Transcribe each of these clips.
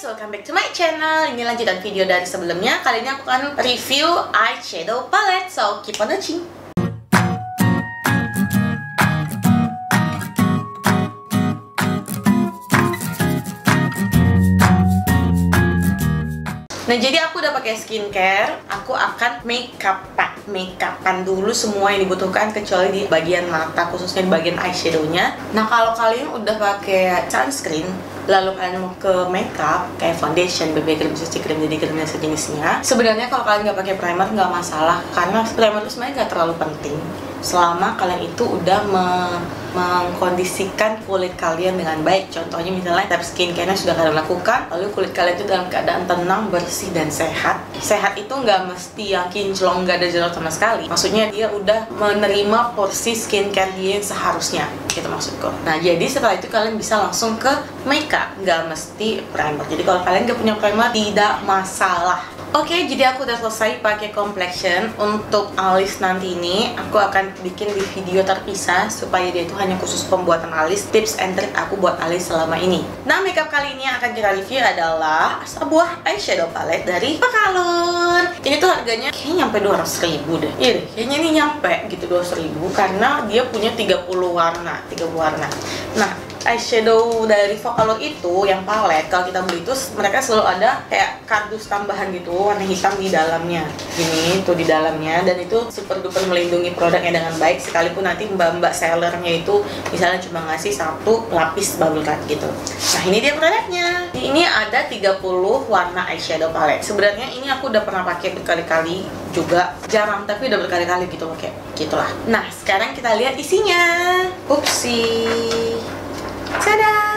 guys, welcome back to my channel. Ini lanjutan video dari sebelumnya. Kali ini aku akan review eyeshadow palette, so keep on watching. Nah, jadi aku udah pakai skincare. Aku akan makeupan dulu semua yang dibutuhkan kecuali di bagian mata, khususnya di bagian eyeshadownya. Nah, kalau kalian udah pakai sunscreen lalu kalian mau ke makeup kayak foundation, BB cream, CC cream, jadi cream dan sejenisnya, sebenarnya kalau kalian nggak pakai primer nggak masalah, karena primer itu sebenarnya nggak terlalu penting selama kalian itu udah mengkondisikan kulit kalian dengan baik. Contohnya misalnya step skincare-nya sudah kalian lakukan, lalu kulit kalian itu dalam keadaan tenang, bersih, dan sehat. Sehat itu nggak mesti yang kinclong, nggak ada jerawat sama sekali. Maksudnya dia udah menerima porsi skincare dia yang seharusnya, gitu maksudku. Nah, jadi setelah itu kalian bisa langsung ke makeup, nggak mesti primer. Jadi kalau kalian nggak punya primer, tidak masalah. Oke, jadi aku udah selesai pakai complexion. Untuk alis nanti ini aku akan bikin di video terpisah supaya dia itu hanya khusus pembuatan alis, tips and trick aku buat alis selama ini. Nah, makeup kali ini yang akan kita review adalah sebuah eyeshadow palette dari Focalure. Ini tuh harganya kayaknya nyampe 200.000 deh. Iya deh, kayaknya ini nyampe gitu 200.000 karena dia punya 30 warna. Nah, eyeshadow dari Focalure itu yang palette, kalau kita beli itu mereka selalu ada kayak kardus tambahan gitu warna hitam di dalamnya, gini tuh di dalamnya, dan itu super duper melindungi produknya dengan baik, sekalipun nanti mbak-mbak sellernya itu misalnya cuma ngasih satu lapis bubble wrap gitu. Nah, ini dia produknya. Ini ada 30 warna eyeshadow palette. Sebenarnya ini aku udah pernah pakai berkali-kali juga, jarang tapi udah berkali-kali gitu loh, kayak gitulah. Nah, sekarang kita lihat isinya. Upsi, tada!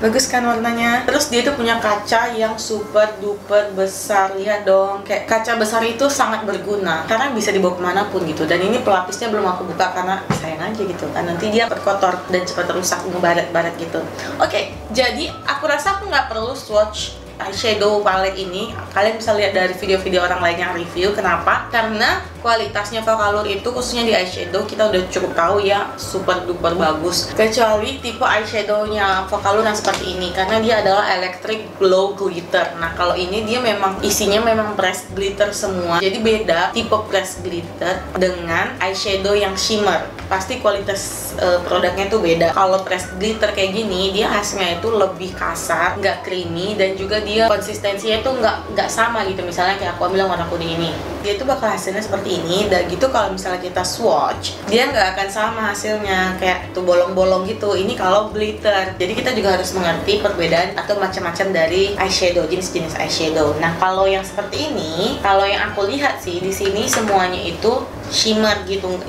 Bagus kan warnanya? Terus dia tuh punya kaca yang super duper besar. Lihat dong, kayak kaca besar itu sangat berguna karena bisa dibawa kemanapun gitu. Dan ini pelapisnya belum aku buka karena sayang aja gitu kan, nanti dia kotor dan cepat rusak, ngebaret-baret gitu. Oke, jadi aku rasa aku nggak perlu swatch eyeshadow palette ini. Kalian bisa lihat dari video-video orang lain yang review. Kenapa? Karena kualitasnya Focalure itu khususnya di eyeshadow kita udah cukup tahu ya, super duper bagus. Kecuali tipe eyeshadownya Focalure yang seperti ini, karena dia adalah electric glow glitter. Nah, kalau ini dia memang isinya memang pressed glitter semua. Jadi beda tipe pressed glitter dengan eyeshadow yang shimmer. Pasti kualitas produknya tuh beda. Kalau pressed glitter kayak gini, dia hasilnya itu lebih kasar, nggak creamy, dan juga dia konsistensinya tuh nggak sama gitu. Misalnya kayak aku bilang warna kuning ini, dia tuh bakal hasilnya seperti ini. Dan gitu kalau misalnya kita swatch, dia nggak akan sama hasilnya, kayak tuh bolong-bolong gitu. Ini kalau glitter. Jadi kita juga harus mengerti perbedaan atau macam-macam dari eyeshadow, jenis-jenis eyeshadow. Nah, kalau yang seperti ini, kalau yang aku lihat sih di sini semuanya itu shimmer gitu,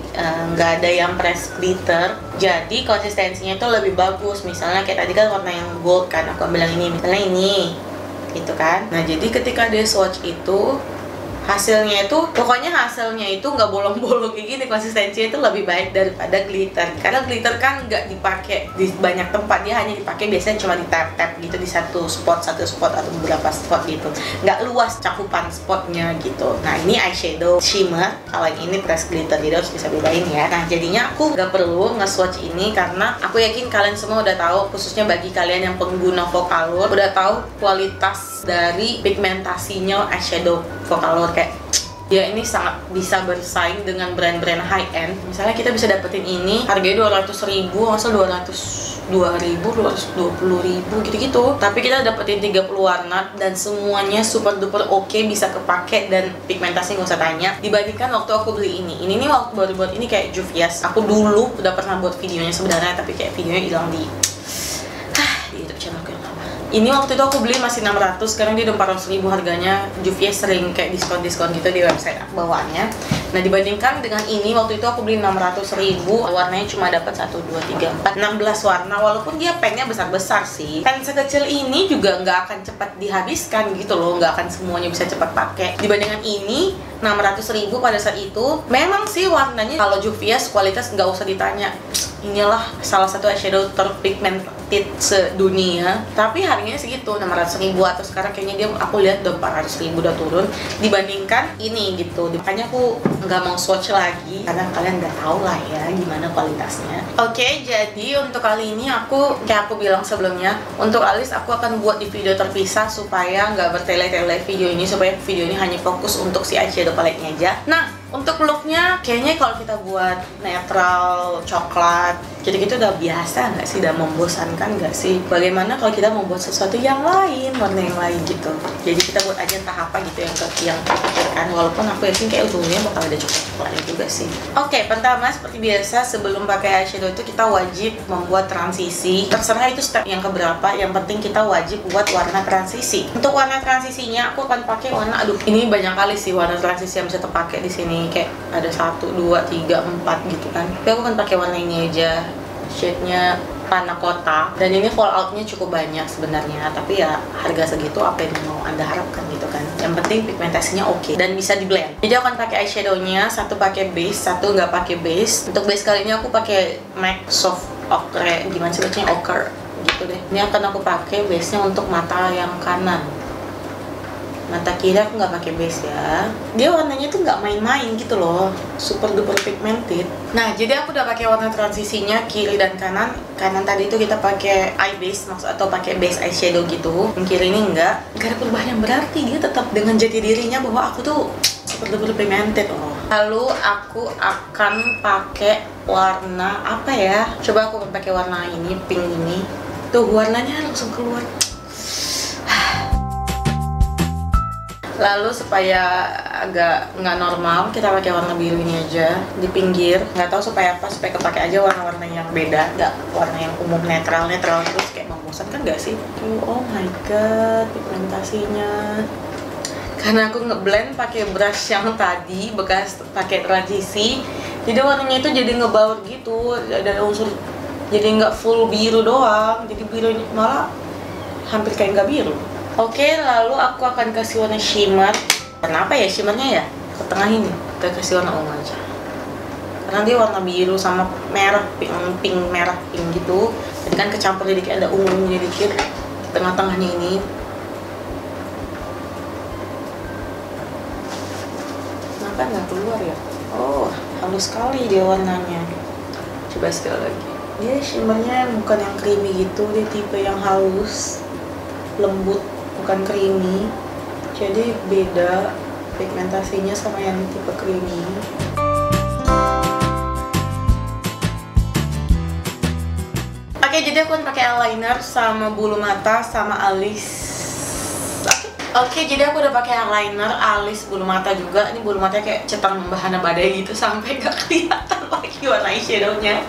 nggak ada yang press glitter. Jadi konsistensinya itu lebih bagus. Misalnya kayak tadi kan warna yang gold kan, aku bilang ini, misalnya ini gitu kan. Nah, jadi ketika dia swatch itu hasilnya itu, pokoknya hasilnya itu nggak bolong-bolong kayak gini, konsistensinya itu lebih baik daripada glitter. Karena glitter kan nggak dipakai di banyak tempat, dia hanya dipakai biasanya cuma di tap-tap gitu, di satu spot atau beberapa spot gitu, nggak luas cakupan spotnya gitu. Nah, ini eyeshadow shimmer, kalau yang ini press glitter, jadi harus bisa bedain ya. Nah, jadinya aku nggak perlu nge-swatch ini karena aku yakin kalian semua udah tahu, khususnya bagi kalian yang pengguna Focalure, udah tahu kualitas dari pigmentasinya eyeshadow Focalure. Kayak ya, ini sangat bisa bersaing dengan brand-brand high end. Misalnya kita bisa dapetin ini harganya 200.000, asal 202.000, 220.000 gitu-gitu. Tapi kita dapetin 30 warna dan semuanya super duper oke, bisa kepake, dan pigmentasi nggak usah tanya. Dibandingkan waktu aku beli ini nih waktu baru buat ini kayak Juvia's. Aku dulu udah pernah buat videonya sebenarnya, tapi kayak videonya hilang di YouTube channelku yang lama. Ini waktu itu aku beli masih 600, sekarang dia udah 400.000 harganya. Juvia's sering kayak diskon-diskon gitu di website bawaannya. Nah, dibandingkan dengan ini, waktu itu aku beli 600.000, warnanya cuma dapat 1, 2, 3, 4, 16 warna. Walaupun dia pennya besar-besar sih, pen sekecil ini juga nggak akan cepat dihabiskan gitu loh, nggak akan semuanya bisa cepat pakai. Dibandingkan ini, 600.000 pada saat itu, memang sih warnanya kalau Juvia's kualitas nggak usah ditanya. Inilah salah satu eyeshadow terpigment tint sedunia, tapi harganya segitu 600.000, atau sekarang kayaknya dia aku lihat udah 400.000 udah turun dibandingkan ini gitu. Makanya aku nggak mau swatch lagi karena kalian nggak tahu lah ya gimana kualitasnya. Oke, jadi untuk kali ini aku kayak aku bilang sebelumnya, untuk alis aku akan buat di video terpisah supaya nggak bertele-tele video ini, supaya video ini hanya fokus untuk si eyeshadow palette-nya aja. Nah, untuk looknya kayaknya kalau kita buat netral, coklat, gitu-gitu udah biasa nggak sih? Udah membosankan nggak sih? Bagaimana kalau kita membuat sesuatu yang lain, warna yang lain gitu? Jadi kita buat aja entah apa gitu yang terpikirkan. Walaupun aku yakin kayak ujungnya bakal ada coklat-coklatnya juga sih. Oke, pertama seperti biasa sebelum pakai eyeshadow itu kita wajib membuat transisi. Terserah itu step yang keberapa, yang penting kita wajib buat warna transisi. Untuk warna transisinya aku akan pakai warna, aduh ini banyak kali sih warna transisi yang bisa terpakai di sini. Kayak ada 1, 2, 3, 4 gitu kan. Tapi aku akan pakai warna ini aja, shade-nya panna cotta, dan ini fallout-nya cukup banyak sebenarnya, tapi ya harga segitu apa yang mau anda harapkan gitu kan. Yang penting pigmentasinya oke dan bisa di blend. Jadi aku akan pakai eyeshadow-nya, satu pakai base, satu nggak pakai base. Untuk base kali ini aku pakai MAC Soft Ochre, gimana sih bacanya, ochre gitu deh. Ini akan aku pakai base-nya untuk mata yang kanan. Mata kiri aku nggak pakai base ya. Dia warnanya tuh nggak main-main gitu loh, super duper pigmented. Nah, jadi aku udah pakai warna transisinya kiri dan kanan. Kanan tadi itu kita pakai eye base atau pakai base eyeshadow gitu. Yang kiri ini nggak ada perubahan yang berarti, dia tetap dengan jati dirinya bahwa aku tuh super duper pigmented loh. Lalu aku akan pakai warna apa ya? Coba aku pakai warna ini, pink ini. Tuh warnanya langsung keluar. Lalu supaya agak nggak normal, kita pakai warna biru ini aja di pinggir. Nggak tahu supaya apa, supaya kepake aja warna-warna yang beda, nggak warna yang umum netral terus kayak membosankan nggak sih? Oh my god, pigmentasinya. Karena aku ngeblend pakai brush yang tadi bekas pakai transisi, jadi warnanya itu jadi ngebaur gitu, ada unsur, jadi nggak full biru doang, jadi birunya malah hampir kayak nggak biru. Oke, lalu aku akan kasih warna shimmer. Kenapa ya shimmernya ya? Ke tengah ini, kita kasih warna ungu aja. Karena dia warna biru sama merah, pink merah, pink gitu. Jadi kan kecampur dikit, ada ungunya dikit di tengah-tengahnya ini. Kenapa nggak keluar ya? Oh, halus sekali dia warnanya. Coba sekali lagi. Dia shimmernya bukan yang creamy gitu, dia tipe yang halus, lembut, bukan creamy, jadi beda pigmentasinya sama yang tipe creamy. Oke, jadi aku akan pakai eyeliner sama bulu mata sama alis. Oke, jadi aku udah pakai eyeliner, alis, bulu mata juga. Ini bulu matanya kayak cetar membahana badai gitu sampai gak kelihatan lagi warna eyeshadownya.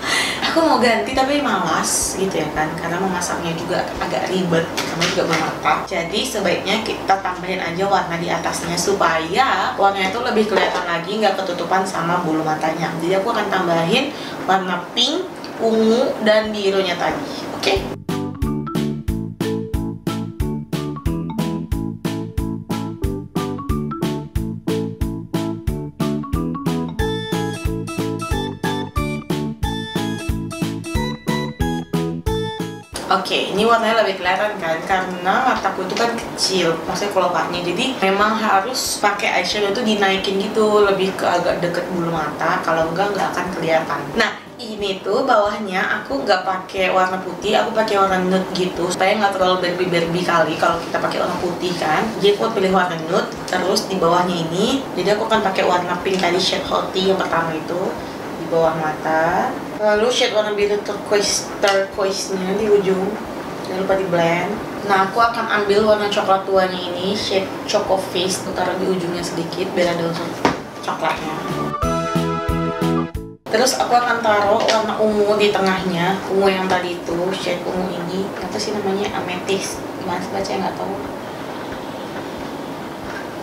Aku mau ganti tapi malas gitu ya kan, karena memasaknya juga agak ribet, sama juga bulu mata. Jadi sebaiknya kita tambahin aja warna di atasnya supaya warnanya itu lebih kelihatan lagi, nggak ketutupan sama bulu matanya. Jadi aku akan tambahin warna pink, ungu, dan birunya tadi. Oke? Oke, ini warnanya lebih kelihatan kan, karena mataku itu kan kecil, maksudnya kelopaknya, jadi memang harus pakai eyeshadow itu dinaikin gitu, lebih ke agak deket bulu mata, kalau enggak akan kelihatan. Nah, ini tuh bawahnya aku nggak pakai warna putih, aku pakai warna nude gitu, supaya nggak terlalu berbi kali kalau kita pakai warna putih kan. Jadi aku pilih warna nude, terus di bawahnya ini, jadi aku akan pakai warna pink tadi, shade Hoti yang pertama itu di bawah mata. Lalu shade warna biru turquoise-nya di ujung, jangan lupa di blend. Nah, aku akan ambil warna coklat tuanya ini, shade Choco Face, taruh di ujungnya sedikit biar ada unsur coklatnya. Terus aku akan taruh warna ungu di tengahnya, ungu yang tadi itu, shade ungu ini, apa sih namanya, amethyst, gimana sih bacanya nggak tahu.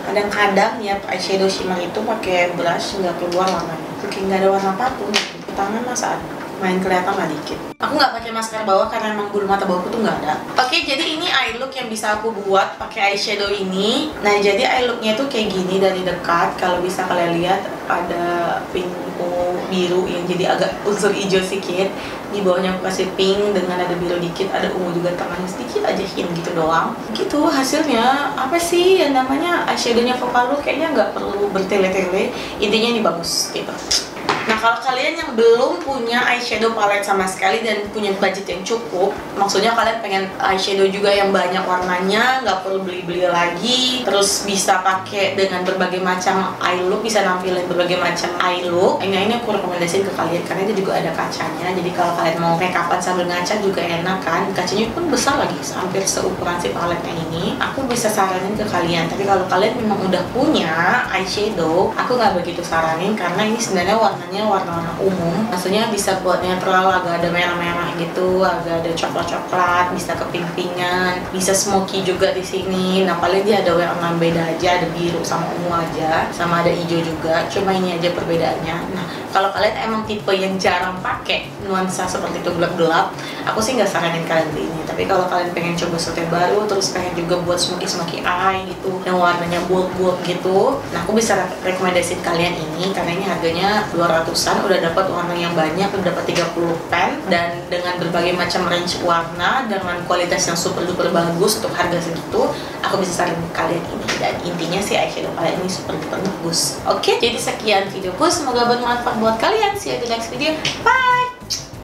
Kadang-kadang ya eyeshadow shimmer itu pakai brush nggak keluar warnanya, kayak nggak ada warna apapun. Tangan masa main kelihatan lah dikit. Aku nggak pakai maskara bawah karena emang bulu mata bawahku tuh nggak ada. Oke, jadi ini eye look yang bisa aku buat pakai eyeshadow ini. Nah, jadi eye looknya tuh kayak gini dari dekat. Kalau bisa kalian lihat ada pink, ungu, biru yang jadi agak unsur hijau sedikit. Di bawahnya aku kasih pink dengan ada biru dikit, ada ungu juga tengahnya sedikit aja, hint gitu doang. Gitu hasilnya. Apa sih yang namanya eyeshadownya Vokal Look, kayaknya nggak perlu bertele-tele, intinya ini bagus gitu. Nah, kalau kalian yang belum punya eyeshadow palette sama sekali dan punya budget yang cukup, maksudnya kalian pengen eyeshadow juga yang banyak warnanya, nggak perlu beli-beli lagi, terus bisa pakai dengan berbagai macam eye look, bisa nampilin berbagai macam eye look. Ini aku rekomendasiin ke kalian karena itu juga ada kacanya. Jadi kalau kalian mau make upan sambil ngaca juga enak kan. Kacanya pun besar lagi, hampir seukuran si paletnya ini. Aku bisa saranin ke kalian. Tapi kalau kalian memang udah punya eyeshadow, aku nggak begitu saranin karena ini sebenarnya warnanya warna-warna umum, maksudnya bisa buat netral, agak ada merah-merah gitu, agak ada coklat-coklat, bisa keping-pingan, bisa smoky juga di sini. Nah, paling dia ada warna beda aja, ada biru sama ungu aja, sama ada hijau juga, cuma ini aja perbedaannya. Nah, kalau kalian emang tipe yang jarang pakai nuansa seperti itu gelap-gelap, aku sih nggak saranin kalian beli ini. Tapi kalau kalian pengen coba sesuatu yang baru, terus pengen juga buat smoky eye gitu, yang warnanya bold gitu, nah aku bisa rekomendasiin kalian ini karena ini harganya 200-an, udah dapat warna yang banyak, udah dapat 30 pen dan dengan berbagai macam range warna dengan kualitas yang super duper bagus untuk harga segitu. Aku bisa saranin kalian ini, dan intinya sih eyeshadow palette ini super duper bagus. Oke, jadi sekian videoku, semoga bermanfaat buat kalian. See you di next video. Bye.